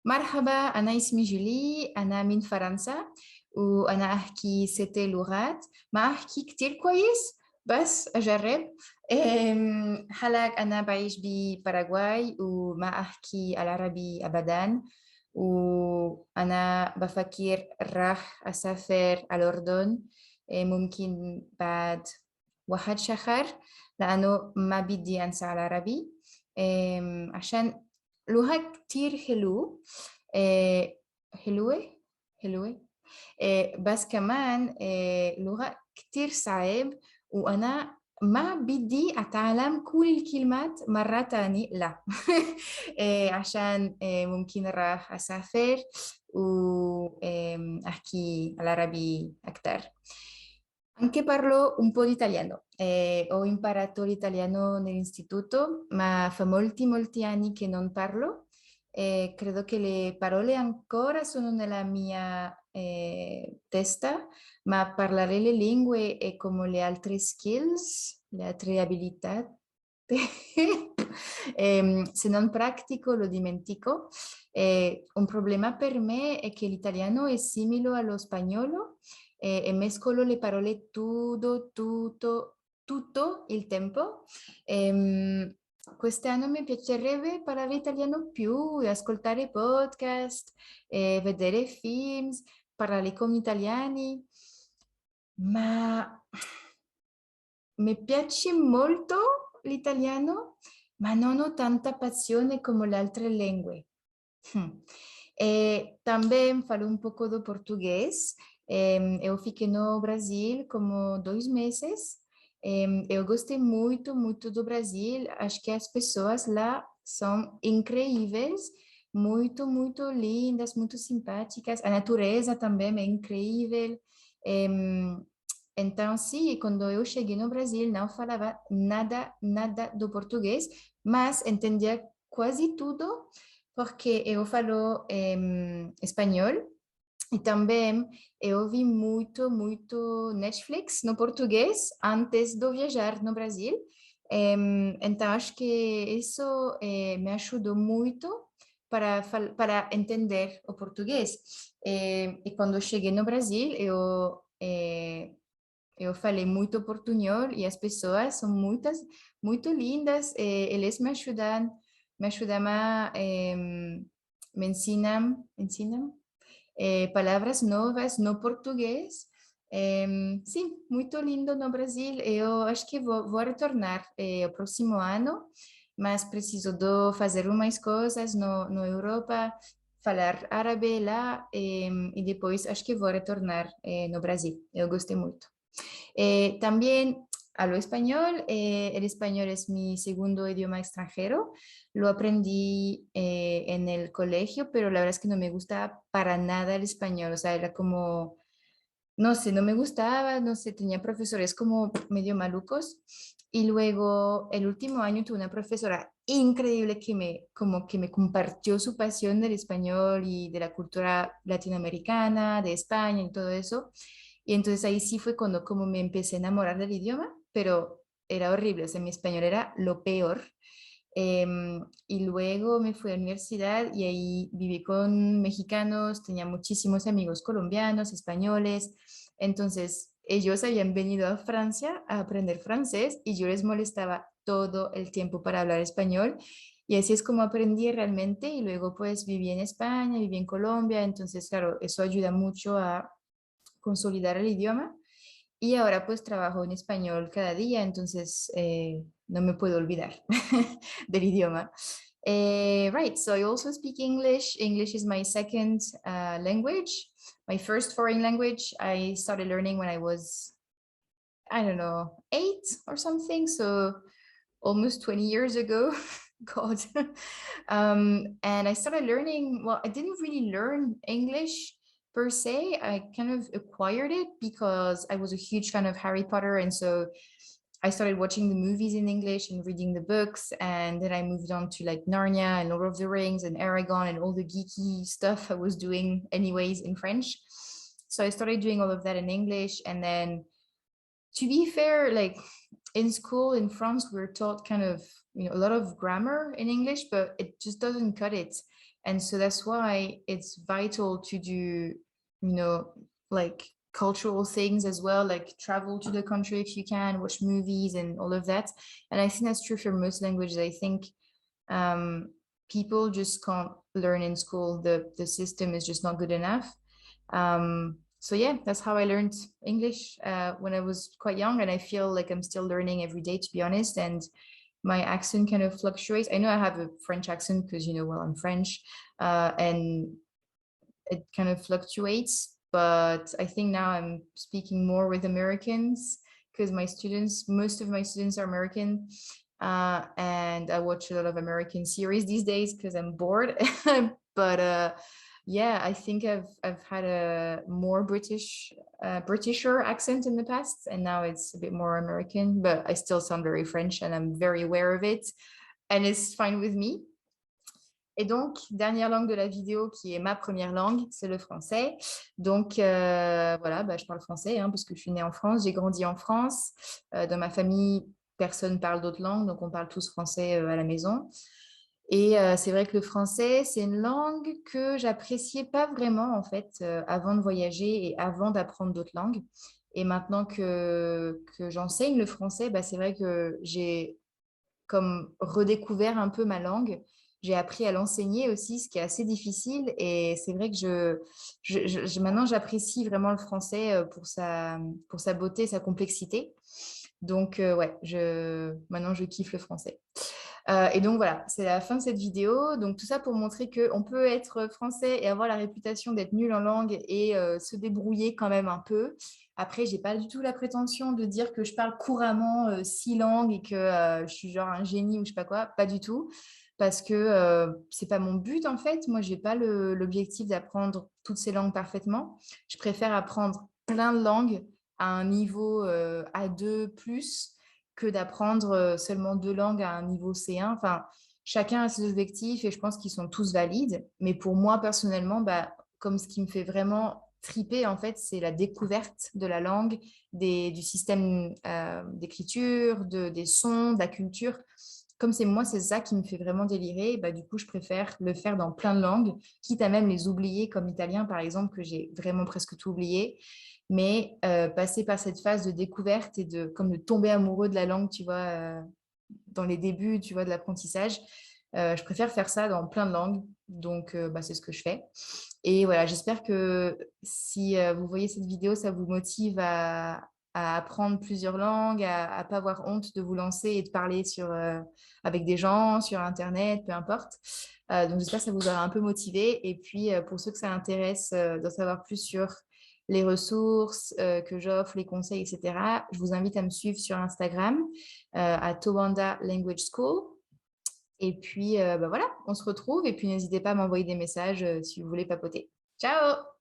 مرحبا، أنا اسمي جولي. أنا من فرنسا وأنا أحكي 6 لغات. ما أحكي كتير كويس بس أجرب. حالك أنا بعيش بباراغواي وما أحكي العربي أبدا. وأنا بفكر راح أسافر الأردن، ممكن بعد 1 شهر، لأنه ما بدي أنسى العربي. عشان لغة كتير آه، حلوة حلوة. بس كمان لغة كتير صعب، وأنا ما بدي أتعلم كل الكلمات مرة تاني، لا. عشان ممكن راح أسافر وأحكي العربي أكتر. Anche parlo un po' di italiano. Ho imparato l'italiano nell'istituto, ma fa molti anni che non parlo. Credo che le parole ancora sono nella mia testa, ma parlare le lingue è come le altre skills, le altre abilità. Se non pratico lo dimentico. Un problema per me è che l'italiano è simile allo spagnolo e mescolo le parole tutto il tempo. Quest'anno mi piacerebbe parlare italiano più, e ascoltare podcast, vedere film, parlare con italiani, ma mi piace molto l'italiano, ma non ho tanta passione come le altre lingue. Hmm. Também falo um pouco do português. Eu fiquei no Brasil como 2 meses. Eu gostei muito do Brasil. Acho que as pessoas lá são incríveis, muito lindas, muito simpáticas. A natureza também é incrível. Em, então, sim, quando eu cheguei no Brasil, não falava nada do português, mas entendia quase tudo porque eu falo espanhol e também eu vi muito Netflix no português antes de viajar no Brasil. Então, acho que isso me ajudou muito para entender o português. E quando eu cheguei no Brasil, eu falei muito portunhol e as pessoas são muito lindas. Eles me ajudam me ensinam palavras novas no português. Sim, muito lindo no Brasil. Eu acho que vou retornar o próximo ano, mas preciso de fazer umas coisas no Europa, falar árabe lá, e depois acho que vou retornar no Brasil. Eu gostei muito. También hablo español. El español es mi segundo idioma extranjero. Lo aprendí en el colegio, pero la verdad es que no me gusta para nada el español. O sea, era como, no sé, no me gustaba, no sé, tenía profesores como medio malucos. Y luego el último año tuve una profesora increíble como que me compartió su pasión del español y de la cultura latinoamericana, de España y todo eso. Y entonces ahí sí fue cuando como me empecé a enamorar del idioma, pero era horrible, o sea, mi español era lo peor. Y luego me fui a la universidad y ahí viví con mexicanos, tenía muchísimos amigos colombianos, españoles. Entonces ellos habían venido a Francia a aprender francés y yo les molestaba todo el tiempo para hablar español. Y así es como aprendí realmente, y luego pues viví en España, viví en Colombia. Entonces claro, eso ayuda mucho a consolidar el idioma. Y ahora pues trabajo en español cada día, entonces no me puedo olvidar del idioma. Right, so I also speak English. English is my second language. My first foreign language I started learning when I was, I don't know, 8 or something, so almost 20 years ago. God. And I started learning, well, I didn't really learn English per se. I kind of acquired it because I was a huge fan of Harry Potter. And so I started watching the movies in English and reading the books. And then I moved on to like Narnia and Lord of the Rings and Aragon and all the geeky stuff I was doing anyways in French. So I started doing all of that in English. And then, to be fair, like in school in France, we're taught kind of, a lot of grammar in English, but it just doesn't cut it. And so that's why it's vital to do, like cultural things as well, like travel to the country if you can, watch movies and all of that. And I think that's true for most languages. I think people just can't learn in school. The system is just not good enough. So yeah, that's how I learned English when I was quite young, and I feel like I'm still learning every day, to be honest. And my accent kind of fluctuates. I know I have a French accent because, well, I'm French, and it kind of fluctuates. But I think now I'm speaking more with Americans because most of my students are American. And I watch a lot of American series these days because I'm bored. But yeah, I think I've had a more Britisher accent in the past, and now it's a bit more American. But I still sound very French, and I'm very aware of it, and it's fine with me. Et donc, dernière langue de la vidéo qui est ma première langue, c'est le français. Donc, voilà, je parle français parce que je suis née en France, j'ai grandi en France. Dans ma famille, personne ne parle d'autres langues, donc on parle tous français à la maison. Et c'est vrai que le français, c'est une langue que j'appréciais pas vraiment, en fait, avant de voyager et avant d'apprendre d'autres langues. Et maintenant que j'enseigne le français, c'est vrai que j'ai comme redécouvert un peu ma langue. J'ai appris à l'enseigner aussi, ce qui est assez difficile. Et c'est vrai que maintenant, j'apprécie vraiment le français pour sa beauté, sa complexité. Donc, ouais, maintenant, je kiffe le français. Et donc, voilà, c'est la fin de cette vidéo. Donc, tout ça pour montrer qu'on peut être français et avoir la réputation d'être nul en langue et se débrouiller quand même un peu. Après, j'ai pas du tout la prétention de dire que je parle couramment 6 langues et que je suis genre un génie ou je sais pas quoi. Pas du tout. Parce que c'est pas mon but en fait. Moi, j'ai pas l'objectif d'apprendre toutes ces langues parfaitement. Je préfère apprendre plein de langues à un niveau A2 plus que d'apprendre seulement 2 langues à un niveau C1. Enfin, chacun a ses objectifs et je pense qu'ils sont tous valides. Mais pour moi, personnellement, comme ce qui me fait vraiment triper, en fait, c'est la découverte de la langue, du système d'écriture, des sons, de la culture. Comme c'est moi, c'est ça qui me fait vraiment délirer. Du coup, je préfère le faire dans plein de langues, quitte à même les oublier, comme l'italien, par exemple, que j'ai vraiment presque tout oublié. Mais passer par cette phase de découverte et comme de tomber amoureux de la langue, tu vois, dans les débuts, tu vois, de l'apprentissage, je préfère faire ça dans plein de langues. Donc, c'est ce que je fais. Et voilà, j'espère que si vous voyez cette vidéo, ça vous motive à apprendre plusieurs langues, à pas avoir honte de vous lancer et de parler avec des gens, sur Internet, peu importe. Donc, j'espère que ça vous aura un peu motivé. Et puis, pour ceux que ça intéresse d'en savoir plus sur les ressources que j'offre, les conseils, etc., je vous invite à me suivre sur Instagram à Towanda Language School. Et puis, voilà, on se retrouve. Et puis, n'hésitez pas à m'envoyer des messages si vous voulez papoter. Ciao!